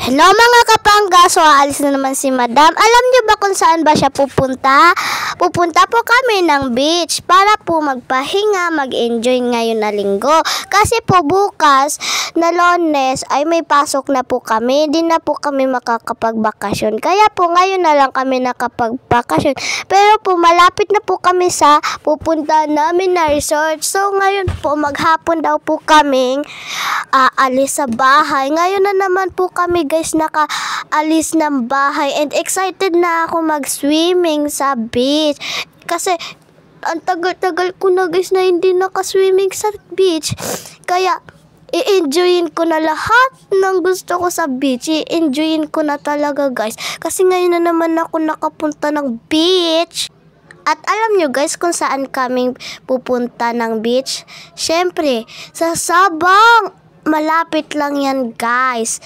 Hello mga kapangga, so aalis na naman si Madam. Alam niyo ba kung saan ba siya pupunta? Pupunta po kami ng beach para po magpahinga, mag-enjoy ngayon na linggo. Kasi po bukas na Lunes ay may pasok na po kami, hindi na po kami makakapagbakasyon. Kaya po ngayon na lang kami nakapagbakasyon. Pero po malapit na po kami sa pupunta namin na resort. So ngayon po maghapon daw po kaming aalis sa bahay. Ngayon na naman po kami guys nakaalis ng bahay and excited na ako mag-swimming sa beach. Kasi ang tagal-tagal ko na guys na hindi naka-swimming sa beach. Kaya i-enjoyin ko na lahat ng gusto ko sa beach. I-enjoyin ko na talaga guys. Kasi ngayon na naman ako nakapunta ng beach. At alam nyo guys kung saan kaming pupunta ng beach? Syempre, sa Sabang. Malapit lang yan guys.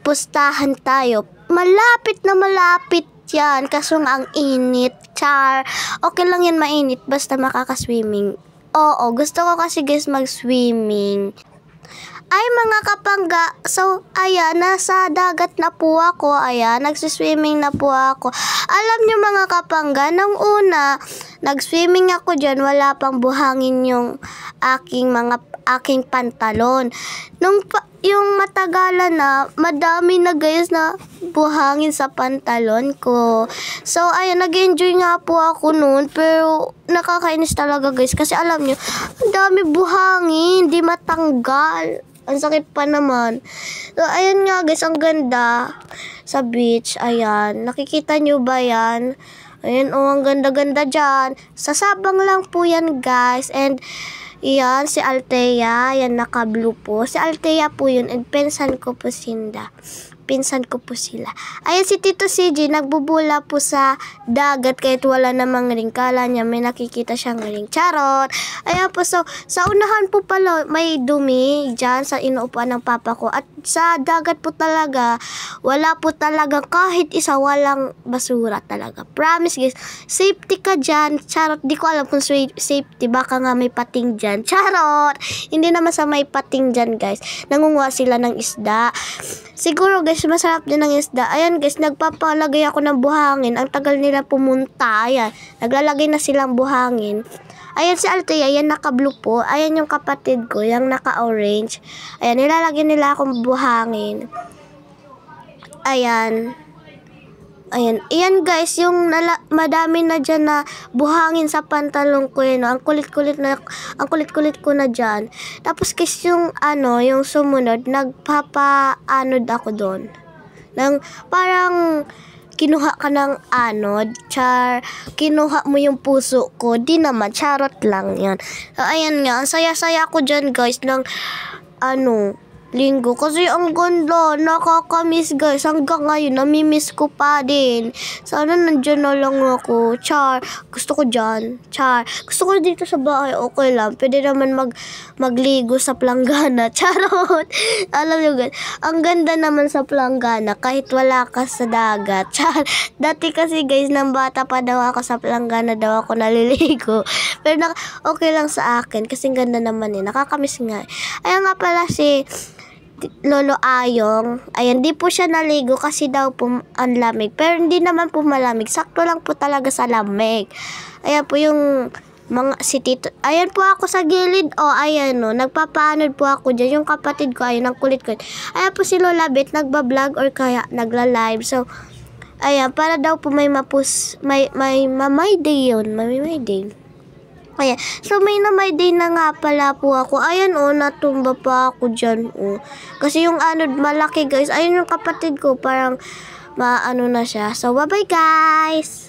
Pustahan tayo. Malapit na malapit yan. Kaso ang init. Char. Okay lang yan mainit. Basta makaka-swimming. Oo, gusto ko kasi guys mag-swimming. Ay mga kapangga, so ayan, nasa dagat na po ako, ayan, nagsiswimming na po ako. Alam nyo mga kapangga, nung una, nagswimming ako dyan, wala pang buhangin yung aking pantalon. Yung matagalan na, madami na guys na buhangin sa pantalon ko. So ayan, nag-enjoy nga po ako noon, pero nakakainis talaga guys, kasi alam nyo, ang dami buhangin, di matanggal. Ang sakit pa naman. So, ayan nga guys, ang ganda sa beach. Ayan, nakikita nyo ba yan? Ayan, oh, ang ganda-ganda dyan. Sa Sabang lang po yan guys. And, yan, si Althea. Yan, naka-blue po. Si Althea po yun. And, pinsan ko po sila. Ayan, si Tito CJ, nagbubula po sa dagat kahit wala namang ring. Kala niya may nakikita siyang ring. Charot! Ayan po, so, sa unahan po pala, may dumi dyan sa inuupuan ng papa ko. At sa dagat po talaga, wala po talaga kahit isa, walang basura talaga. Promise guys, safety ka dyan. Charot, di ko alam kung safety, baka nga may pating dyan. Charot! Hindi naman sa may pating dyan guys. Nangunguha sila ng isda. Siguro guys, masarap din ng isda. Ayan guys, nagpapalagay ako ng buhangin. Ang tagal nila pumunta. Ayan, naglalagay na silang buhangin. Ayan si Althea, ayan naka-blue po. Ayan yung kapatid ko, yung naka-orange. Ayan, nilalagay nila akong buhangin. Ayan. Ayan. Ayan guys, yung madami na dyan na buhangin sa pantalong ko yun. Ang kulit-kulit ko na dyan. Tapos guys, yung sumunod, nagpapa-anod ako doon. Parang kinuha ka ng anod, kinuha mo yung puso ko, di naman, charot lang yan. Ayan nga, ang saya-saya ko dyan guys, ng linggo. Kasi ang ganda, nakakamiss guys. Hanggang ngayon, namimiss ko pa din. Sana nandyan na lang ako. Char, gusto ko dyan. Char, gusto ko dito sa bahay, okay lang. Pwede naman magligo sa planggana. Charot. Alam nyo guys, ang ganda naman sa planggana kahit wala ka sa dagat. Char, dati kasi guys, nang bata pa daw ako sa planggana daw ako naliligo. Pero okay lang sa akin kasi ang ganda naman nakakamiss nga. Ayan nga pala si Lolo Ayong. Ayan, di po siya naligo kasi daw po ang lamig. Pero hindi naman po malamig. Sakto lang po talaga sa lamig. Ayan po yung si Tito. Ayan po ako sa gilid. Ayan nagpapaanod po ako dyan. Yung kapatid ko, ayan, ang kulit-kulit. Ayan po si Lola Beth, nagbablog or kaya nagla-live. So, ayan, para daw po may day yun. May day. Ayan. So, may day na nga pala po ako. Ayan, natumba pa ako dyan, Kasi yung anod malaki, guys. Ayun yung kapatid ko, parang maano na siya. So, bye-bye, guys!